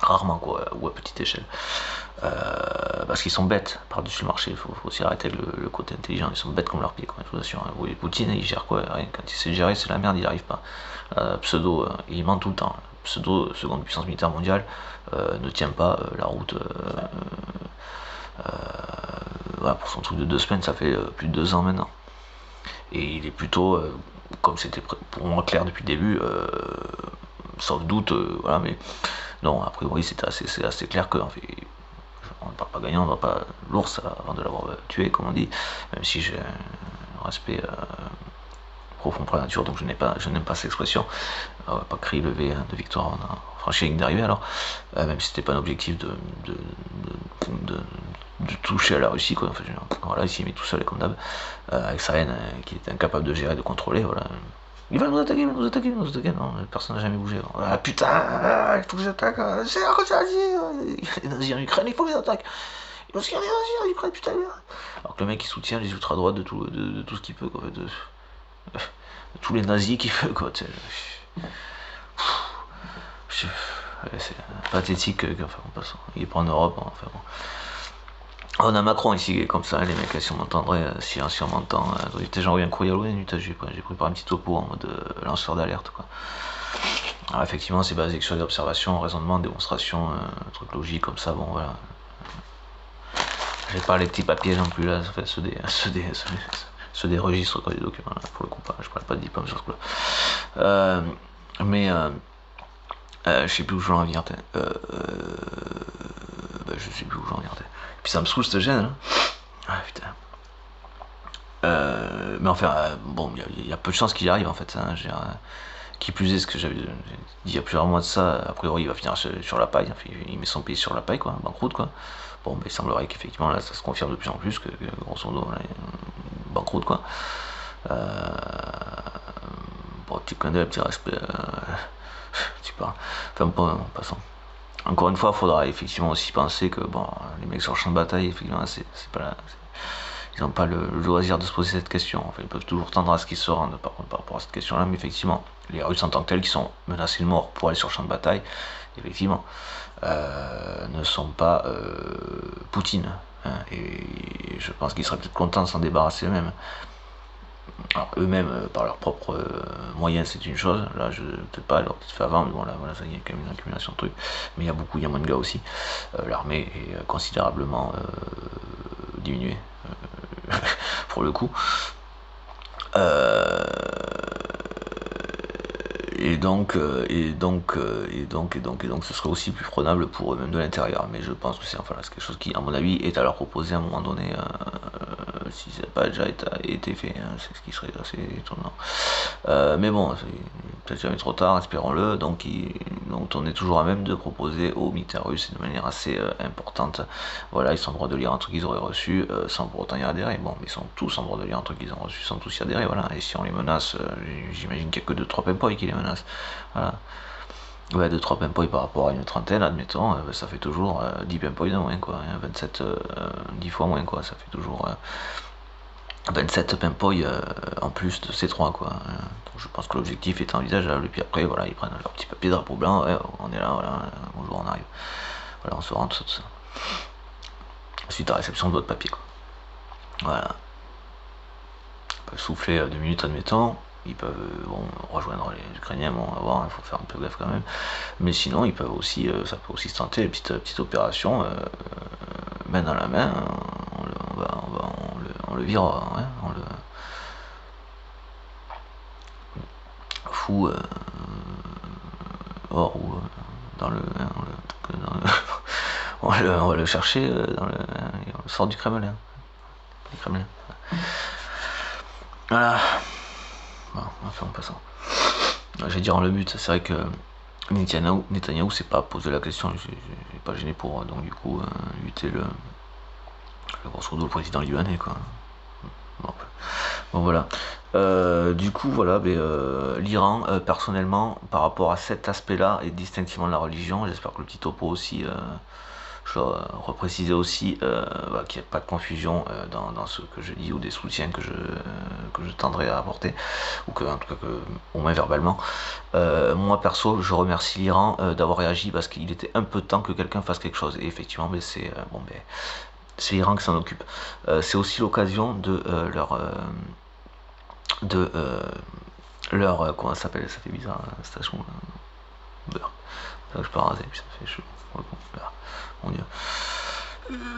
Rarement, quoi, ou à petite échelle. Parce qu'ils sont bêtes par-dessus le marché, il faut aussi arrêter le côté intelligent, ils sont bêtes comme leur pied, quoi, je vous assure. Oui, Poutine, il gère quoi? Rien. Quand il sait gérer, c'est la merde, il n'y arrive pas. Pseudo, il ment tout le temps. Pseudo, seconde puissance militaire mondiale, ne tient pas la route. Voilà, pour son truc de 2 semaines, ça fait plus de 2 ans maintenant. Et il est plutôt, comme c'était pour moi clair depuis le début, sauf doute, voilà, mais non, a priori c'est assez clair que, en fait, on ne parle pas gagnant, on ne va pas l'ours avant de l'avoir tué, comme on dit, même si j'ai un respect profond pour la nature, donc je n'aime pas cette expression. On va pas crier levé de victoire, on a franchi la ligne d'arrivée alors, même si c'était pas un objectif de toucher à la Russie, quoi. Enfin, voilà, il s'y met tout seul comme d'hab, avec sa haine qu'il était incapable de gérer, de contrôler, voilà. Il va nous attaquer, non, personne n'a jamais bougé. Ah putain, il faut que j'attaque, c'est à cause des nazis en Ukraine, il faut que j'attaque. Parce qu'il y a des nazis en Ukraine, putain. Alors que le mec il soutient les ultra-droites de tout ce qu'il peut, quoi, de tous les nazis qu'il veut, quoi. C'est pathétique, enfin, on passe. Il est pas en Europe, hein, enfin bon. On a Macron ici qui est comme ça, les mecs, si on m'entendrait, si on m'entend, j'ai envoyé un courrier à l'ONU, j'ai pris par un petit topo en mode lanceur d'alerte, quoi. Alors effectivement, c'est basé sur des observations, raisonnements, démonstrations, trucs logiques comme ça, bon voilà. J'ai pas les petits papiers non plus là, enfin, ceux des registres, quoi, des documents, là, pour le coup, pas, je parle pas de diplôme sur ce coup-là. Mais je sais plus où je veux en venir, je sais plus où je veux en venir, puis ça me saoule cette gêne, hein. Ah putain. Mais enfin, bon, il y a peu de chances qu'il y arrive en fait, hein, Qui plus est, ce que j'avais dit il y a plusieurs mois de ça, a priori il va finir sur la paille, enfin, il met son pied sur la paille, quoi, banqueroute, quoi. Bon, il semblerait qu'effectivement là ça se confirme de plus en plus, que grosso modo, là, banqueroute, quoi. Bon, petit clin d'œil, petit respect, tu parles. Enfin, bon, passons. Encore une fois, il faudra effectivement aussi penser que bon, les mecs sur le champ de bataille, effectivement, c'est pas là. Ils n'ont pas le loisir de se poser cette question. Enfin, ils peuvent toujours tendre à ce qu'ils se rendent par rapport à cette question-là, mais effectivement, les Russes en tant que tels qui sont menacés de mort pour aller sur le champ de bataille, effectivement, ne sont pas Poutine. Hein, et je pense qu'ils seraient peut-être contents de s'en débarrasser eux-mêmes. Alors eux-mêmes, par leurs propres moyens, c'est une chose. Là, je peut-être pas, alors peut-être fait avant, mais bon, là, voilà, ça y est, quand même une accumulation de trucs. Mais il y a moins de gars aussi. L'armée est considérablement diminuée, pour le coup. Et donc, ce serait aussi plus prenable pour eux-mêmes de l'intérieur. Mais je pense que c'est quelque chose qui, à mon avis, est à leur proposer à un moment donné, si ça n'a pas déjà été fait. Hein, c'est ce qui serait assez étonnant. Mais bon, c'est peut-être jamais trop tard, espérons-le. Donc on est toujours à même de proposer aux militaires russes de manière assez importante. Voilà, ils sont en droit de lire un truc qu'ils auraient reçu sans pour autant y adhérer. Bon, mais ils sont tous en droit de lire un truc qu'ils ont reçu sans tous y adhérer. Voilà, et si on les menace, j'imagine qu'il n'y a que 2-3 pimpoys qui les menacent. Voilà. Ouais, 2-3 pimpoys par rapport à une trentaine, admettons, ça fait toujours 10 pimpoys de moins, quoi. Hein, 27, 10 fois moins, quoi. Ça fait toujours 27 pimpoys en plus de ces 3, quoi. Donc je pense que l'objectif est envisageable. Et puis après, voilà, ils prennent leur petit papier drapeau blanc. Ouais, on est là, voilà, bonjour, on arrive. Voilà, on se rend tout ça. Suite à réception de votre papier, quoi. Voilà. Ils peuvent souffler 2 minutes, admettons. Ils peuvent rejoindre les Ukrainiens, bon, on va voir, il faut faire un peu gaffe quand même. Mais sinon, ils peuvent aussi, ça peut aussi se tenter une petite opération, main dans la main, on le vire, hein, on le fout hors ou dans le, hein, on va le chercher on le sort du Kremlin. Voilà. Bon, enfin, en passant. J'allais dire le but, c'est vrai que Netanyahou s'est pas posé la question, j'ai pas gêné pour donc du coup lutter le grosso modo le président libanais, quoi. Bon voilà. Du coup voilà, l'Iran personnellement par rapport à cet aspect-là et distinctivement de la religion, j'espère que le petit topo aussi je dois repréciser aussi qu'il n'y a pas de confusion dans ce que je dis ou des soutiens que je tendrai à apporter, ou que, en tout cas, au moins verbalement. Moi perso, je remercie l'Iran d'avoir réagi parce qu'il était un peu temps que quelqu'un fasse quelque chose. Et effectivement, c'est c'est l'Iran qui s'en occupe. C'est aussi l'occasion de leur comment ça s'appelle, ça fait bizarre, station beurre. Ça que je peux raser, puis ça fait chaud. Mon dieu.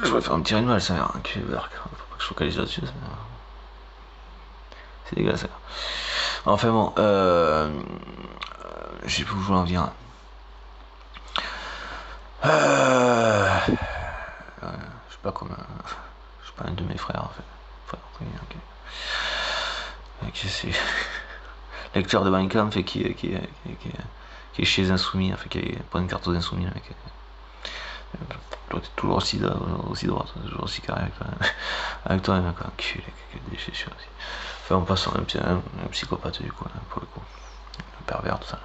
Je vais faire me tirer une balle, ça va, un cul beurre. Faut pas que je focalise là-dessus. C'est dégueulasse. Enfin bon, je sais plus où je voulais en venir. Je sais pas comme. Je sais pas, un de mes frères en fait. Qui c'est lecteur de Mein Kampf et qui est chez Insoumis, enfin qui est pas une carte aux Insoumis, le mec. Toi t'es toujours aussi droit, toujours aussi carré avec toi, mec, enculé, déchet aussi. Enfin on passe un psychopathe du coup, là, pour le coup. Un pervers, tout ça.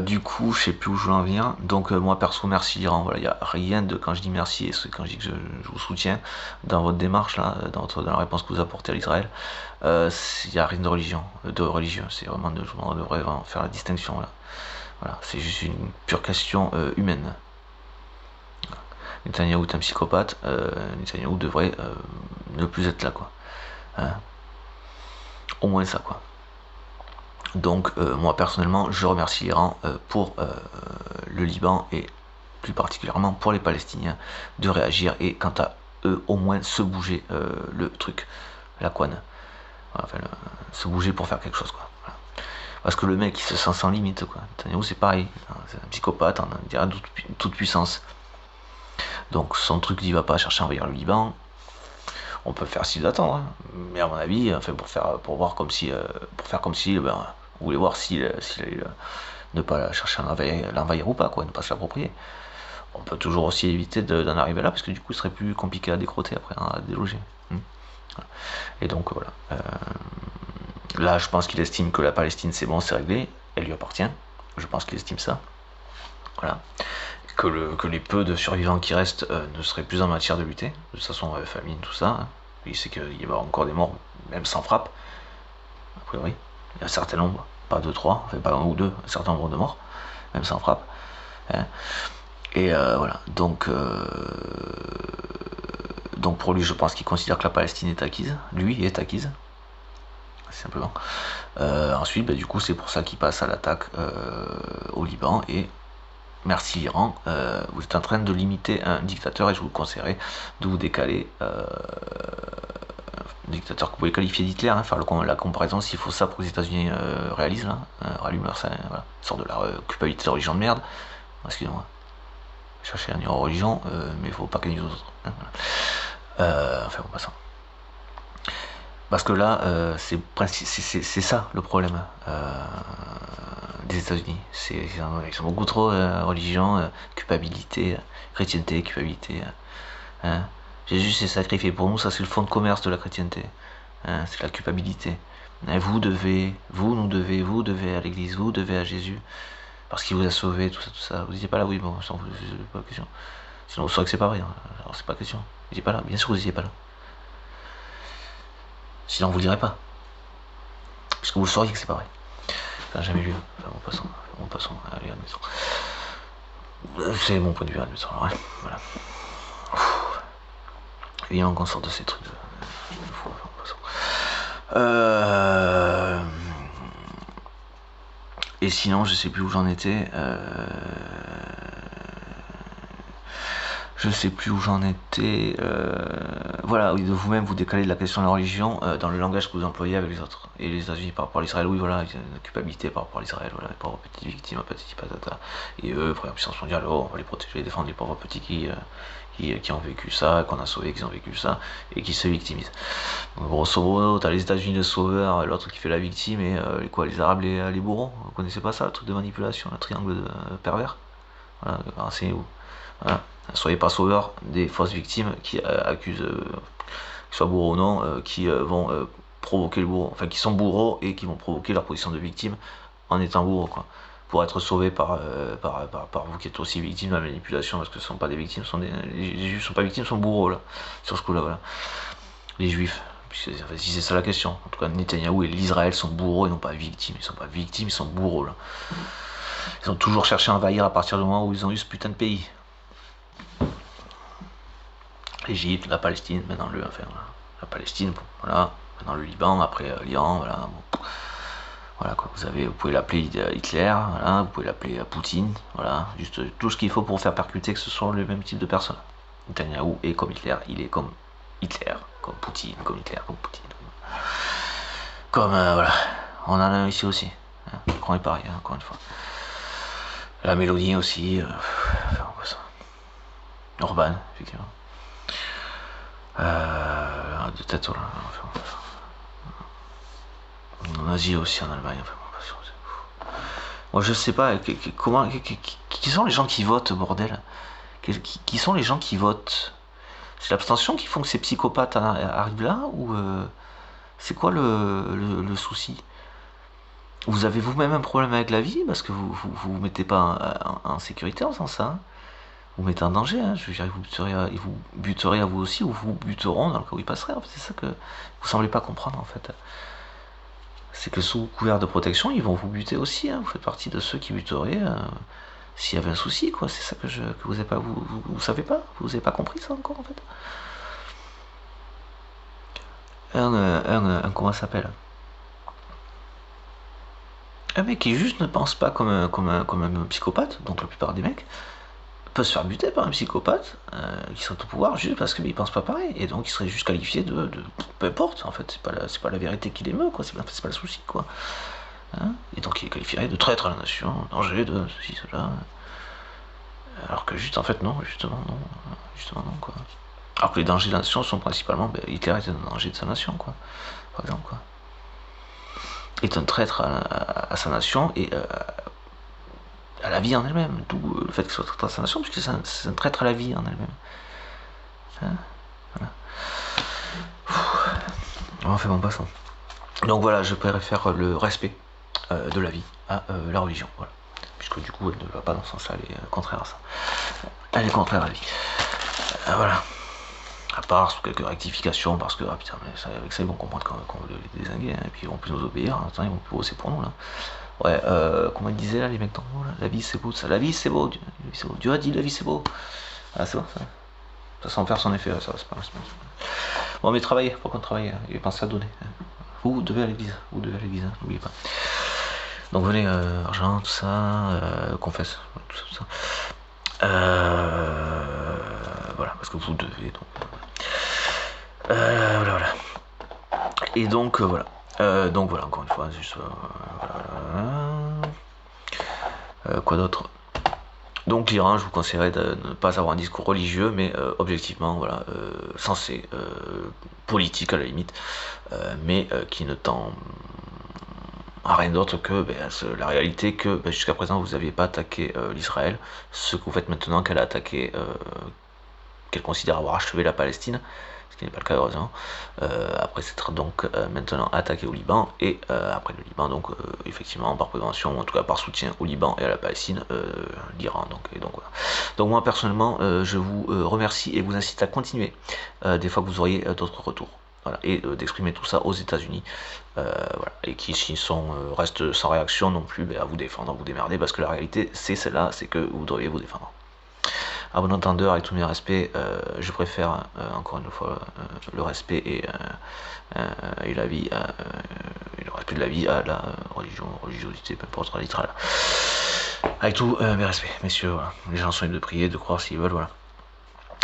Du coup, je sais plus où je veux en venir. Donc moi perso, merci l'Iran. Voilà, il y a rien de quand je dis merci et quand je dis que je vous soutiens dans votre démarche là, dans la réponse que vous apportez à l'Israël. Il n'y a rien de religieux. C'est vraiment on devrait vraiment faire la distinction là. Voilà, c'est juste une pure question humaine. Netanyahou est un psychopathe. Netanyahou devrait ne plus être là, quoi. Hein, au moins ça, quoi. Donc moi personnellement je remercie l'Iran pour le Liban et plus particulièrement pour les Palestiniens de réagir et quant à eux au moins se bouger le truc, la couenne, enfin, se bouger pour faire quelque chose, quoi. Voilà. Parce que le mec il se sent sans limite, quoi. Netanyahu c'est pareil, c'est un psychopathe, on dirait toute puissance. Donc son truc il va pas chercher à envahir le Liban. On peut faire style d'attendre, hein. Mais à mon avis, enfin, pour voir comme si, pour faire comme si, ben, vous voulez voir s'il ne pas chercher à l'envahir ou pas, quoi, ne pas se l'approprier. On peut toujours aussi éviter d'en arriver là, parce que du coup, ce serait plus compliqué à décroter après, hein, à déloger. Et donc, voilà. Là, je pense qu'il estime que la Palestine, c'est bon, c'est réglé, elle lui appartient. Je pense qu'il estime ça. Voilà. Que les peu de survivants qui restent ne seraient plus en matière de lutter. De toute façon, famine, tout ça. Hein. Il sait qu'il y aura encore des morts, même sans frappe. A priori, il y a un certain nombre, pas 2, 3, enfin pas 1 ou 2, un certain nombre de morts, même sans frappe. Hein. Et voilà. Donc pour lui, je pense qu'il considère que la Palestine est acquise. Lui est acquise. Simplement. Ensuite, bah, du coup, c'est pour ça qu'il passe à l'attaque au Liban. Et merci l'Iran, vous êtes en train de limiter un dictateur et je vous conseillerais de vous décaler. Un dictateur que vous pouvez qualifier d'Hitler, hein, faire la comparaison s'il faut ça pour que les États-Unis réalisent, là, rallument leur sein, voilà, sort de la culpabilité de religion de merde. Excusez-moi, chercher un numéro religion, mais il faut pas qu'il y ait autres. Hein, voilà. Enfin, on passe. Parce que là, c'est ça le problème des États-Unis. Ils sont beaucoup trop religion, culpabilité, chrétienté, culpabilité. Hein. Jésus s'est sacrifié pour nous, ça c'est le fond de commerce de la chrétienté. Hein, c'est la culpabilité. Hein, vous nous devez à l'église, vous devez à Jésus, parce qu'il vous a sauvé, tout ça. Vous n'étiez pas là, oui, bon, c'est pas question. Sinon vous saurez que c'est pas vrai. Hein. Alors c'est pas question. Vous n'étiez pas là, bien sûr vous n'étiez pas là. Sinon, vous le direz pas. Parce que vous sauriez que c'est pas vrai. Ça n'a jamais lieu. Enfin, passons. Allez, admettons. C'est mon point de vue, admettons. Alors, ouais, voilà. Évidemment qu'on sort de ces trucs de fou. Et sinon, je sais plus où j'en étais. Je sais plus où j'en étais. Voilà, oui, de vous-même vous décalez de la question de la religion dans le langage que vous employez avec les autres. Et les États-Unis par rapport à l'Israël, oui, voilà, il y a une culpabilité par rapport à l'Israël, voilà, les pauvres petites victimes, patati patata. Et eux, première puissance mondiale, oh, on va les protéger, les défendre, les pauvres petits qui ont vécu ça, qu'on a sauvé, qui ont vécu ça, et qui se victimisent. Donc, grosso modo, t'as les États-Unis le sauveur, l'autre qui fait la victime, et les Arabes les bourreaux. Vous connaissez pas ça, le truc de manipulation, le triangle pervers? Voilà, renseignez-vous. Voilà. Soyez pas sauveurs des fausses victimes qui accusent, qu'ils soient bourreaux ou non, qui vont provoquer le bourreau, enfin qui sont bourreaux et qui vont provoquer leur position de victime en étant bourreaux, quoi. Pour être sauvés par vous qui êtes aussi victimes de la manipulation, parce que ce ne sont pas des victimes, les juifs ne sont pas victimes, sont bourreaux là, sur ce coup-là, voilà. Les juifs, enfin, si c'est ça la question. En tout cas, Netanyahou et l'Israël sont bourreaux et non pas victimes. Ils sont pas victimes, ils sont bourreaux là. Ils ont toujours cherché à envahir à partir du moment où ils ont eu ce putain de pays. L'Égypte, la Palestine, maintenant la Palestine, voilà, maintenant le Liban, après l'Iran, voilà, bon. Voilà quoi, vous pouvez l'appeler Hitler, voilà, vous pouvez l'appeler Poutine, voilà, juste tout ce qu'il faut pour faire percuter que ce sont le même type de personnes. Netanyahou est comme Hitler, il est comme Hitler, comme Poutine, comme Hitler, comme Poutine. Comme, voilà, on en a un ici aussi, hein, on est pareil, hein, encore une fois. La Mélodie aussi, enfin, on voit ça. Orban, effectivement. De tête, voilà. En Asie aussi, en Allemagne. Enfin, moi, je sais pas comment. Qui sont les gens qui votent, bordel? Qui sont les gens qui votent? C'est l'abstention qui font que ces psychopathes arrivent là, ou c'est quoi le souci? Vous avez vous-même un problème avec la vie parce que vous mettez pas en sécurité en faisant ça, hein. Vous mettez en danger, hein. Je veux dire, ils vous buterez à vous aussi, ou vous buteront dans le cas où ils passeraient. En fait, c'est ça que vous semblez pas comprendre, en fait. C'est que sous couvert de protection, ils vont vous buter aussi, hein. Vous faites partie de ceux qui buteraient s'il y avait un souci, quoi. C'est ça que vous avez pas, vous savez pas, vous avez pas compris ça encore, en fait. Comment ça s'appelle? Un mec qui juste ne pense pas comme un psychopathe, donc la plupart des mecs, peut se faire buter par un psychopathe qui serait au pouvoir juste parce qu'il pense pas pareil, et donc il serait juste qualifié de peu importe, en fait, c'est pas la vérité qui l'émeut, quoi, c'est pas le souci, quoi, hein, et donc il est qualifié de traître à la nation, danger de ceci, cela, alors que juste en fait non, justement non, quoi. Alors que les dangers de la nation sont principalement, Hitler est un danger de sa nation, quoi, par exemple, quoi. Est un traître à sa nation et à la vie en elle-même, d'où le fait qu'il soit traître à sa nation, puisque c'est un traître à la vie en elle-même. Hein, voilà. Enfin bon, passons. Donc voilà, je préfère le respect de la vie à la religion, voilà. Puisque du coup, elle ne va pas dans ce sens-là, elle est contraire à ça. Elle est contraire à la vie. Voilà. À part sous quelques rectifications, parce que, ah putain, mais ça, avec ça, ils vont comprendre qu'on veut les désinguer, hein, et puis ils vont plus nous obéir, hein, ils vont plus bosser pour nous, là. Ouais, comment ils disaient, là, les mecs d'en haut, là, la vie c'est beau, ça, la vie c'est beau, Dieu a dit la vie c'est beau. Ah, c'est bon, ça semble faire son effet, ça, c'est pas mal. Bon, mais travaillez, faut qu'on travaille, hein, et pensez à donner. Hein. Vous devez à l'église, hein, n'oubliez pas. Donc venez, argent, tout ça, confesse, tout ça. Voilà, parce que vous devez, donc. Voilà. Et donc, voilà. Donc voilà, encore une fois, juste. Voilà. Quoi d'autre? Donc l'Iran, je vous conseillerais de ne pas avoir un discours religieux, mais objectivement, voilà, sensé, politique à la limite, mais qui ne tend à rien d'autre que la réalité que jusqu'à présent vous n'aviez pas attaqué l'Israël, ce que vous faites maintenant qu'elle a attaqué, qu'elle considère avoir achevé la Palestine, ce qui n'est pas le cas heureusement. Après s'être donc maintenant attaqué au Liban, et après le Liban, donc effectivement par prévention, en tout cas par soutien au Liban et à la Palestine, l'Iran. Donc voilà. Donc moi personnellement, je vous remercie et vous incite à continuer des fois que vous auriez d'autres retours. Voilà, et d'exprimer tout ça aux États-Unis, voilà, et qui restent sans réaction non plus, à vous défendre, à vous démerder, parce que la réalité c'est celle-là, c'est que vous devriez vous défendre. À bon entendeur, avec tous mes respects, je préfère encore une fois le respect et la vie, et le respect de la vie à la religiosité, peu importe la littérale. Avec tous mes respects, messieurs, voilà. Les gens sont libres de prier, de croire s'ils veulent, voilà.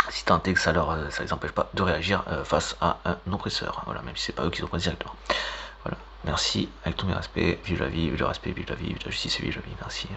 Si tant est que ça les empêche pas de réagir face à un oppresseur, voilà, même si c'est pas eux qui oppressent directement. Voilà, merci, avec tous mes respects, vive la vie, vive le respect, vive la vie, vive la justice et vive la vie, merci.